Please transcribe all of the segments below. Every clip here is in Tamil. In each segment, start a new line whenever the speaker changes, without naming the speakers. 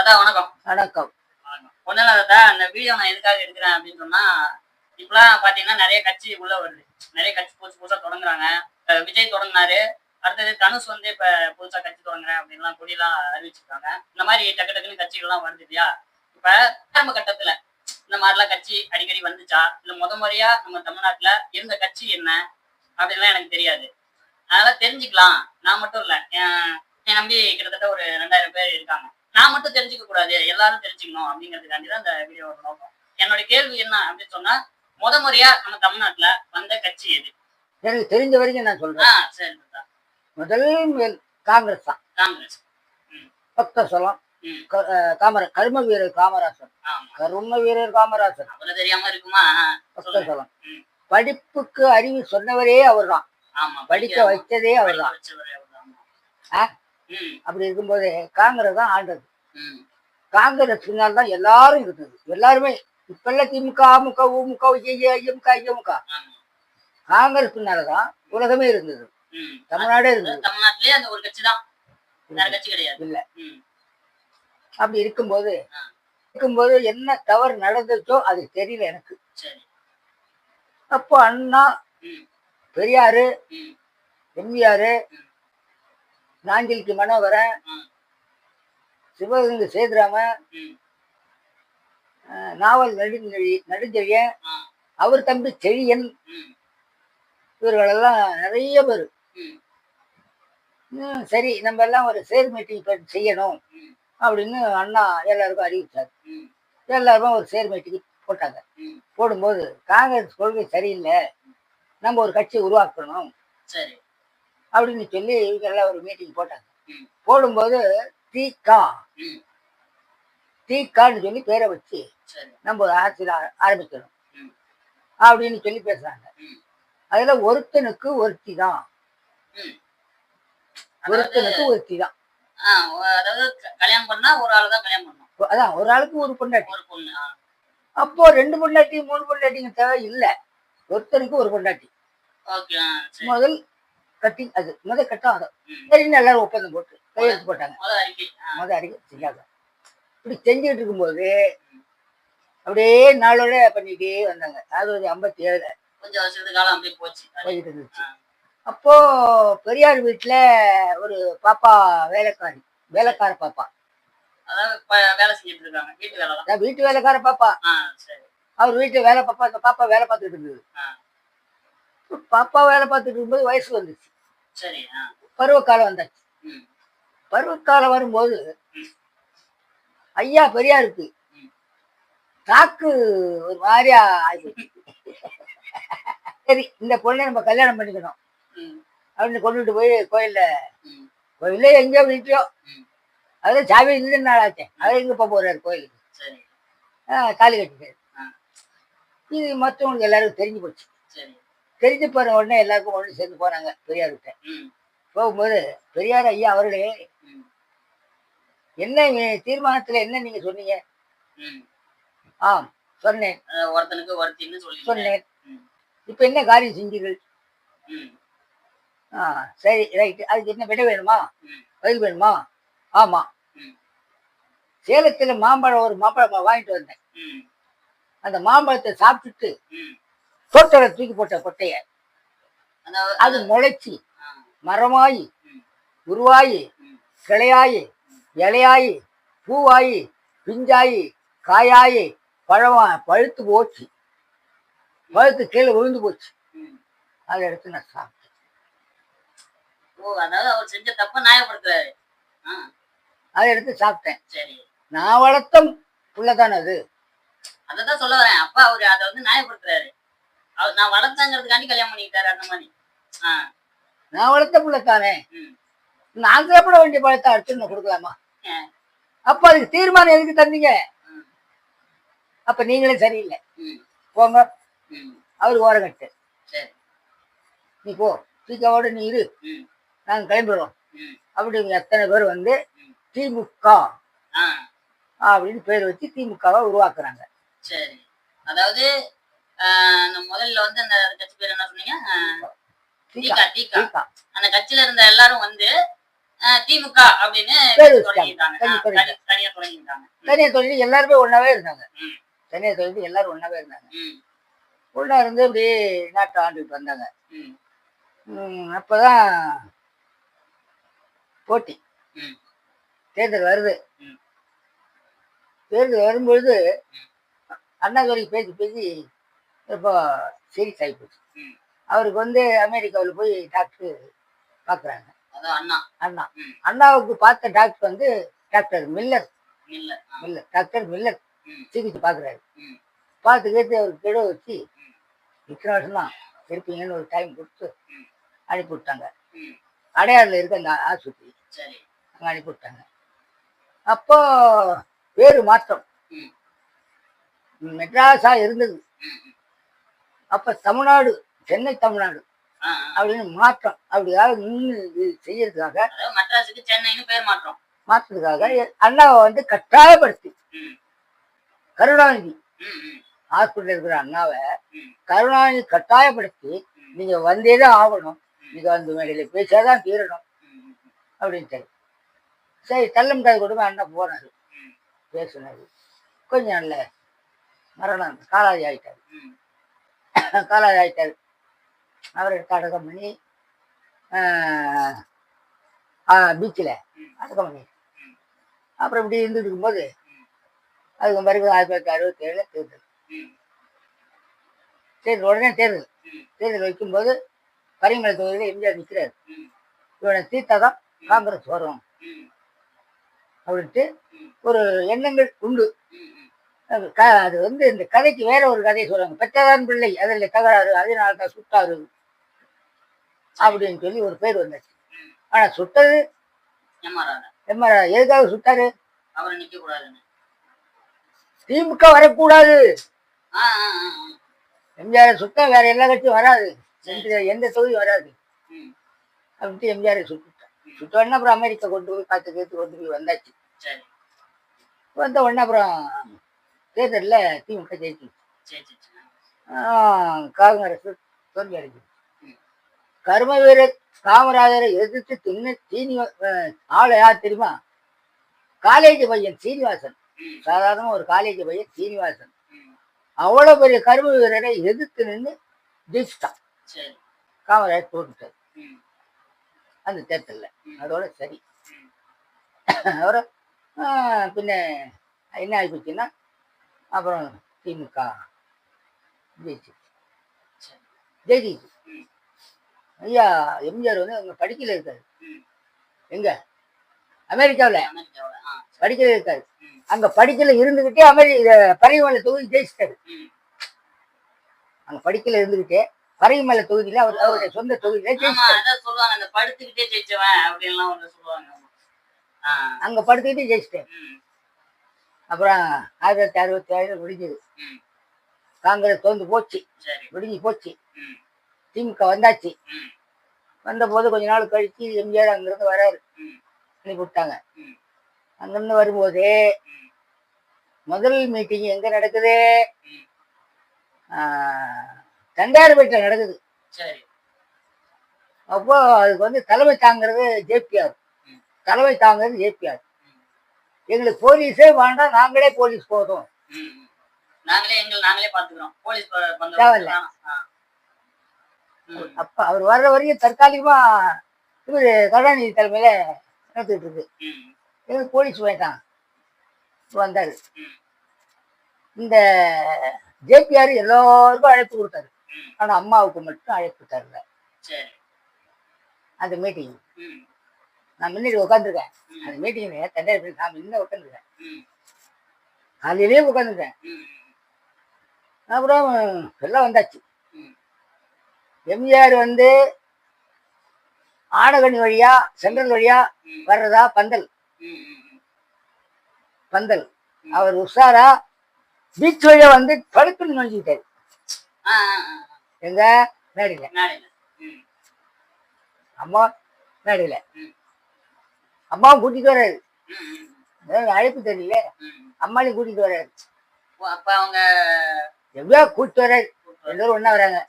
அதான் வணக்கம்.
வணக்கம்.
வணக்கம். ஒண்ணும் இல்ல தாத்தா, அந்த வீடியோ நான் எதுக்காக எடுக்கிறேன் அப்படின்னு சொன்னா, இப்பலாம் பார்த்தீங்கன்னா நெறைய கட்சி உள்ள வருது. நெறைய கட்சி புதுசு புதுசா தொடங்குறாங்க. விஜய் தொடங்குனாரு. அடுத்தது தனுஷ் வந்து இப்ப புதுசா கட்சி தொடங்குறேன் அப்படின்லாம் கொடிலாம் அறிவிச்சிருக்காங்க. இந்த மாரி டக்கு டக்குன்னு கட்சிகள்லாம் வருது இல்லையா? இப்ப ஆரம்ப கட்டத்துல இந்த மாரிலாம் கட்சி அடிக்கடி வந்துச்சா? இல்ல முறையா நம்ம தமிழ்நாட்டுல இருந்த கட்சி என்ன? அப்படின்லாம் எனக்கு தெரியாது. அதனால தெரிஞ்சுக்கலாம். நான் மட்டும் இல்ல. என்னை நம்பி கிட்டத்தட்ட ஒரு 2000 பேர் இருக்காங்க. நான் மட்டும் தெரிஞ்சுக்க கூடாது. எல்லாரும் தெரிஞ்சுக்கணும் அப்படிங்கிறதுக்காண்டி தான் இந்த வீடியோவோட நோக்கம். என்னோட கேள்வி என்ன அப்படின்னு சொன்னா, முறையா நம்ம தமிழ்நாட்டுல வந்த கட்சி எது?
எனக்கு தெரிஞ்ச வரைக்கும் நான் சொல்றேன்.
சரி தாத்தா.
முதல் காங்கிரஸ் தான்.
காங்கிரஸ். ம்.
பக்தசலம்,
ம்.
கர்ம வீரர் காமராசர்.
ஆமா.
கர்ம வீரர் காமராசர்.
அவர தெரியாம இருக்குமா? சொல்லுங்க.
பக்தசலம்.
ம்.
படிப்புக்கு அறிவு சொன்னவரே அவர்தான்.
ஆமா.
படிக்க வைத்ததே அவர்தான்.
வச்சவரே அவர்தான்.
ஆ?
ம்.
அப்படி இருக்கும்போது காங்கிரஸ் தான் ஆண்டது.
ம்.
காங்கிரஸ் பின்னால் தான் எல்லாரும் இருந்தது. எல்லாருமே இப்பெல்லாம் திமுக, அமுக, உமுக, ஐஎம்க, ஐஎம்க.
ஆமா.
காங்கிரஸ் பின்னாலதான் உலகமே இருந்தது.
ம்.
தமிழ்நாடே இருந்தது.
தமிழ்நாட்டிலேயே அந்த ஒரு கட்சி தான். வேற கட்சி கிடையாது.
இல்ல.
ம்.
அப்படி இருக்கும்போது
ஆ.
என்ன தவறு நடந்துச்சோ அது தெரியல எனக்கு.
சரி.
அப்போ அண்ணா,
ம்.
பெரியாரு,
ம்.
எம்ஜிஆரு,
ம்.
நாஞ்சிலிக்கு மனோகரன்,
ம்.
சிவகங்கை சேதுராமன்,
ம்.
நாவல் நெடுஞ்செழியன்,
ஆ.
அவர் தம்பி செழியன்,
ம்.
இவர்களெல்லாம் நிறைய பேர்.
ம்.
சரி நம்ம எல்லாம் ஒரு சேர் மீட்டிங் செய்யணும்
ம்.
அப்படின்னு அண்ணா எல்லாருக்கும் அறிவிச்சார்.
ம்.
எல்லாருமே ஒரு சேர் மீட்டிங் போட்டாங்க.
ம்.
போடும்போது காங்கிரஸ் கொள்கை சரியில்லை, நம்ம ஒரு கட்சி உருவாக்கணும்
சரி.
அப்படின்னு சொல்லி இவங்க எல்லாம் ஒரு மீட்டிங் போட்டாங்க.
ம்.
போடும்போது தீகா
ம்.
தீகான்னு சொல்லி பேரை வச்சு
சரி.
நம்ம ஒரு ஆட்சியில் ஆரம்பிக்கணும்
ம்.
அப்படின்னு சொல்லி பேசுறாங்க.
ம்.
அதுல ஒருத்தனுக்கு ஒருத்தி தான்.
ம்.
ஒருத்தனுக்கு ஒருத்தி தான்.
அதாவது கல்யாணம் பண்ணா ஒரு ஆளு தான் கல்யாணம் பண்ணணும்.
அதான் ஒரு ஆளுக்கு ஒரு பொண்டாட்டி.
ஒரு பொண்ணு.
அப்போ 2 பொண்டாட்டி 3 பொண்டாட்டிங்க தேவை இல்ல. ஒருத்தனுக்கு ஒரு பொண்டாட்டி.
ஓகே. சரி.
முதல் கட்டிங் அது. முதல் கட்டம் அது.
ம்.
சரின்னு எல்லாரும் ஒப்பந்தம் போட்டு கையெழுத்து போட்டாங்க.
முத அறிக்கை.
முதல் அறிக்கை செஞ்சாங்க. இப்படி செஞ்சுட்டு இருக்கும்போது அப்படியே நாளோட பண்ணிட்டே வந்தாங்க. 1957
கொஞ்சம் வருஷத்துக்கு காலம் அப்படியே போச்சு.
போயிட்டு இருந்துச்சு. அப்போ பெரியார் வீட்டுல ஒரு பாப்பா வேலைக்கார பாப்பா.
அதாவது வேலை செஞ்சுட்டு இருக்காங்க. வீட்டு வேலை தான்.
வீட்டு வேலைக்கார பாப்பா.
சரி.
அவர் வீட்டுல வேலை பாப்பா. அந்த பாப்பா வேலை பார்த்துட்டு இருந்தது. பாப்பா வேலை பார்த்துட்டு இருக்கும்போது வயசு வந்துச்சு.
சரி.
பருவக்காலம் வந்தாச்சு.
ம்.
பருவக்காலம் வரும்போது
ம்.
ஐயா பெரியாருக்கு தாக்கு ஒரு மாதிரியா ஆயிடுச்சு. சரி இந்த பொண்ணை நம்ம கல்யாணம் பண்ணிக்கணும்
ம்.
அப்படின்னு கொண்டுட்டு போய் கோயில்ல
ம்.
கோயில்ல எங்கேயோ வீட்லயோ
ம்.
அதான் சாவி இல்லைன்னு நாளாச்சேன். அதை எங்க போக போறாரு கோயிலுக்கு.
சரி.
தாலி கட்டிட்டாரு. இது மற்றவங்களுக்கு எல்லாருக்கும் தெரிஞ்சு போச்சு.
சரி.
தெரிஞ்சு போன உடனே எல்லாருக்கும் ஒன்று சேர்ந்து போனாங்க பெரியார்கிட்ட.
ம்.
போகும்போது பெரியார் ஐயா அவர்களே
ம்.
என்ன தீர்மானத்துல என்ன நீங்க சொன்னீங்க?
ம்.
ஆம் சொன்னேன்.
ஒருத்தனுக்கு ஒருத்தின்னு
சொன்னேன்.
ம்.
இப்ப என்ன காரியம் செஞ்சீர்கள்?
ம்.
சரி ரைட்டு. அதுக்கு என்ன விட வேணுமா?
ம்.
பதில் வேணுமா? ஆமா.
ம்.
சேலத்துல ஒரு மாம்பழம் வாங்கிட்டு வந்தேன்.
ம்.
அந்த மாம்பழத்தை சாப்பிட்டுட்டு
ம்.
தோட்டரை தூக்கி போட்ட கொட்டைய அது முளைச்சி மரமாயி உருவாயி கிளையாயி இலையாயி பூவாயி பிஞ்சாயி காயாயி பழுத்து போச்சு. பழுத்து கீழே விழுந்து போச்சு. அதை எடுத்து நான் சாப்பிட்டேன்.
அதாவது அவர் செஞ்ச தப்ப நியாயப்படுத்துறாரு.
அதை எடுத்து சாப்பிட்டேன்.
சரி.
நான் வளர்த்த புள்ளதானே அது.
அததான் சொல்ல வரேன். அப்பா அவரு அதை வந்து நியாயப்படுத்துறாரு. நான் வளர்த்தங்கிறதுக்காண்டி கல்யாணம் பண்ணிக்கிட்டாரு அந்த மாதிரி.
நான் வளர்த்த புள்ளத்தானே, நான் சாப்பிட வேண்டிய பழத்தை அடுத்து கொடுக்கலாமா? அப்ப அதுக்கு தீர்மானம் எதுக்கு தந்தீங்க? அப்ப நீங்களே சரியில்லை, போங்க. அவரு ஓரங்கட்டு, நீ போ, சீக்காவோட நீ இரு, நாங்க கிளம்பிடுறோம் அப்படின்னு எத்தனை பேர் வந்து திமுக அப்படின்னு பேர் வச்சு திமுகவை உருவாக்குறாங்க.
சரி. அதாவது முதல்ல வந்து அந்த கட்சி பேர் என்ன சொன்னீங்க? அந்த கட்சியில இருந்த எல்லாரும் வந்து திமுக அப்படின்னு
பேர்
தொடங்கிட்டாங்க.
வச்சுட்டாங்க.
தனியா தொடங்கிட்டாங்க.
தனியா தொழில் எல்லாருமே ஒன்னாவே இருந்தாங்க.
ம்.
தனியா தொழில் எல்லாரும் ஒன்னாவே இருந்தாங்க.
ம்.
ஒன்னா இருந்து அப்படியே நாட்டை ஆண்டுட்டு வந்தாங்க.
ம்.
அப்பதான் போட்டி
ம்.
தேர்தல் வருது.
ம்.
தேர்தல் வரும்பொழுது அண்ணாதுரைக்கு பேசி பேசி இப்போ சீரியஸ் ஆகி போச்சு.
ம்.
அவருக்கு வந்து அமெரிக்காவில் போய் டாக்டர் பார்க்குறாங்க.
அதான் அண்ணா.
அண்ணா
ம்.
அண்ணாவுக்கு பார்த்த டாக்டர் வந்து டாக்டர் மில்லர்.
இல்ல.
மில்லர் டாக்டர் மில்லர்
ம்.
சிகிச்சை பார்க்குறாரு.
ம்.
பார்த்து கேட்டு அவருக்கு கிட வச்சு
ம்.
இத்தனை வருஷம் தான் இருப்பீங்கன்னு ஒரு டைம் கொடுத்து
ம்.
அனுப்பி விட்டாங்க.
ம்.
அடையாறில் இருக்க அந்த ஆஸ்பத்திரி
சரி.
அங்கே அனுப்பி விட்டாங்க. அப்போ வேறு மாற்றம்.
ம்.
மெட்ராஸா இருந்தது.
ம். ம்.
அப்ப தமிழ்நாடு சென்னை தமிழ்நாடு அப்படின்னு மாற்றம். அப்படியாக நின்று இது செய்யறதுக்காக
அதாவது மெட்ராஸுக்கு சென்னைன்னு பேர் மாற்றம்.
மாற்றத்துக்காக அண்ணாவை வந்து கட்டாயப்படுத்தி
ம்.
கருணாநிதி
ம். ம்.
ஹாஸ்பிட்டல் இருக்கிற அண்ணாவை
ம்.
கருணாநிதி கட்டாயப்படுத்தி
ம்.
நீங்க வந்தேதான் ஆகணும், நீங்க அந்த மேடையில பேசாதான் தீரணும்
ம்.
அப்படின்ட்டு. சரி தள்ளுமிட்டாய் கொடுமை அண்ணா போனாரு,
ம்.
பேசினாரு. கொஞ்ச நாள்ல மரணம், காலாதி ஆயிட்டாரு.
ம்.
காலாதி ஆயிட்டாரு. அவரை அடக்கம் பண்ணி பீச்சில்
ம்.
அடக்கம் பண்ணி
ம்.
அப்புறம் இப்படி இருந்துட்டு இருக்கும்போது
ம்.
அதுக்கு பிறகு 1967 தேர்தல்.
ம்.
தேர்தல் உடனே தேர்தல்
ம்.
தேர்தல் வைக்கும்போது பரிமள தொகுதியில் எம்ஜிஆர் நிற்கிறார்.
ம்.
இவனை தீர்த்தாதான் காங்கிரஸ் வரும்
ம்.
அப்படின்ட்டு
ம்.
ஒரு எண்ணங்கள் உண்டு.
ம். ம்.
அது வந்து இந்த கதைக்கு வேற ஒரு கதையை சொல்லுவாங்க. பெற்றதான் பிள்ளை அதில் தகராறு, அதனால தான் சுட்டாரு அப்படின்னு சொல்லி ஒரு பேர் வந்துச்சு.
ம்.
ஆனா சுட்டது
எம்ஆர்ஆர்.
எம்ஆர். எதுக்காக சுட்டாரு?
அவரை நிக்க கூடாதுன்னு.
திமுக வரக்கூடாது.
ஆ. ஆ. ஆ. ஆ.
எம்ஜிஆர் சுட்டா வேற எல்லா கட்சியும் வராது, எந்த தொகுதியும் வராது
ம்.
அப்படின்ட்டு எம்ஜிஆர் சுட்டுட்டான். சுட்டோடனே அப்புறம் அமெரிக்கா கொண்டு போய் பார்த்து கேட்டு கொண்டு போய் வந்தாச்சு.
சரி.
வந்த உடனே அப்புறம் தேர்தலில் திமுக ஜெயிச்சு,
சரி. சரி.
காங்கிரஸ் தோல்வி அடைஞ்சு.
ம்.
கர்ம வீரர் காமராஜரை எதிர்த்து தீனி ஆளை யார் தெரியுமா? காலேஜ் பையன் சீனிவாசன்.
ம்.
சாதாரண ஒரு காலேஜ் பையன் சீனிவாசன்
ம்.
அவ்வளவு பெரிய கர்ம வீரரை எதிர்த்து நின்று ஜெயிச்சிட்டான்.
சரி.
காமராஜர் தோற்றுட்டார்
ம்.
அந்த தேர்தலில்.
ம்.
அதோட சரி.
ம்.
அவரை பின்ன என்ன ஆகிப்போச்சுன்னா அப்புறம் திமுக ஜெயிச்சு
சரி.
ஜெயிச்சு.
ம்.
ஐயா எம்ஜிஆர் வந்து அங்கே படிக்கல இருக்காரு.
ம்.
எங்க? அமெரிக்காவில்
அமெரிக்காவுல. ஆ.
படிக்கல இருக்காரு.
ம்.
அங்க படிக்கல இருந்துகிட்டே பரிமள தொகுதி ஜெயிச்சிட்டாரு.
ம்.
அங்க படிக்கல இருந்துகிட்டே பரிமள தொகுதியில அவருடைய சொந்த தொகுதியில
ஆமா,
ஜெயிச்சிட்டாரு.
அதான் சொல்லுவாங்க, அந்த படுத்துக்கிட்டே ஜெயிச்சவன் அப்படின்லாம் ஒண்ணு சொல்லுவாங்க. ஆ.
அங்க படுத்துக்கிட்டே ஜெயிச்சிட்டாரு.
ம்.
அப்புறம் 1967 முடிஞ்சது.
ம்.
காங்கிரஸ் தோந்து போச்சு,
சரி.
முடிஞ்சு போச்சு.
ம்.
திமுக வந்தாச்சு.
ம்.
வந்த போது கொஞ்ச நாள் கழிச்சு எம்ஜிஆர் அங்கிருந்து வராரு,
ம்.
அனுப்பி விட்டாங்க.
ம்.
அங்கிருந்து வரும்போதே
ம்.
முதல் மீட்டிங் எங்க நடக்குது?
ம்.
தண்டையார்பேட்டில் நடக்குது.
சரி.
அப்போ அதுக்கு வந்து தலைமை தாங்கிறது ஜேபிஆர்.
ம்.
தலைமை தாங்கிறது ஜேபிஆர்.
ம்.
எங்களுக்கு போலீஸே வேண்டாம், நாங்களே போலீஸ் போதும்.
ம். நாங்களே பாத்துக்கிறோம், போலீஸ்
தேவையில்ல. அப்ப அவர் வர்ற வரைக்கும் தற்காலிகமா இவர் கருணாநிதி தலைமையில நடத்திட்டு இருக்கு. எங்களுக்கு போலீஸ் வேண்டாம் வந்தாரு. இந்த ஜேபிஆர் எல்லாருக்கும் அழைப்பு கொடுத்தாரு, ஆனா அம்மாவுக்கு மட்டும் அழைப்பு தரல. அந்த மீட்டிங் நான் முன்னாடி உட்காந்துருக்கேன். அந்த மீட்டிங்ல தண்டையார் நான் முன்ன உட்காந்துருக்கேன், காலையிலேயே உட்காந்துருக்கேன். அப்புறம் எல்லாம் வந்தாச்சு. எம்ஜிஆர் வந்து ஆனகனி வழியா சென்ட்ரல் வழியா வர்றதா பந்தல் பந்தல் அவர் உஷாரா பீச் வழியா வந்து படுத்துன்னு நுழைஞ்சுக்கிட்டாரு. எங்க மேடையில, அம்மா மேடையில அம்மாவும் கூட்டிட்டு வர்றாரு. அழைப்பு தெரியல, அம்மாலையும் கூட்டிட்டு வர்றாரு. எவ்வளோ கூட்டிட்டு வர்றாரு, எல்லாரும் ஒண்ணா வராங்க.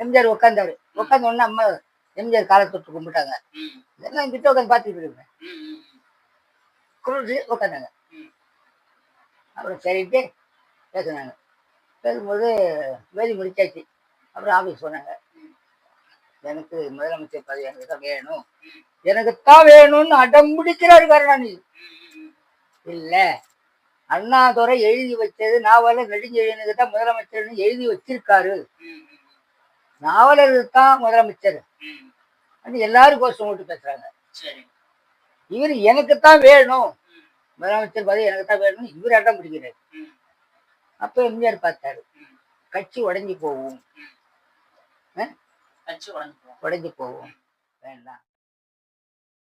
எம்ஜிஆர் உட்காந்தாரு. உட்காந்த உடனே அம்மா எம்ஜிஆர் காலை தொட்டு கும்பிட்டாங்க.
ம்,
இதெல்லாம் கிட்ட உட்காந்து பார்த்துக்கிட்டு இருக்கேன்.
ம், ம்,
குளிச்சு உட்காந்தாங்க.
ம்,
அப்புறம் சரிட்டு பேசுனாங்க. பேசும்போது வேதி முடிச்சாச்சு. அப்புறம் ஆஃபீஸ் போனாங்க.
ம்,
எனக்கு முதலமைச்சர் பதவி எனக்கு தான் வேணும்,
ம்,
எனக்குத்தான் வேணும்னு அடம் பிடிக்கிறாரு கருணாநிதி.
ம்,
இல்ல, அண்ணாதுரை எழுதி வச்சது நாவலர் நெடுஞ்செழியனுக்கு தான் முதலமைச்சர்னு எழுதி வச்சிருக்காரு.
ம்,
நாவலருக்கு தான் முதலமைச்சர்
ம்.
அப்படின்னு எல்லாரும் கோஷம் போட்டு பேசுறாங்க.
சரி.
இவர் எனக்குத்தான் வேணும்,
ம்,
முதலமைச்சர் பதவி எனக்கு தான் வேணும்னு இவர் அடம் பிடிக்கிறாரு.
ம்,
அப்ப எம்ஜிஆர் பார்த்தாரு,
ம்,
கட்சி உடைஞ்சு போகும்,
கட்சி உடஞ்சு போகும்.
உடைஞ்சு போகும், வேண்டாம்.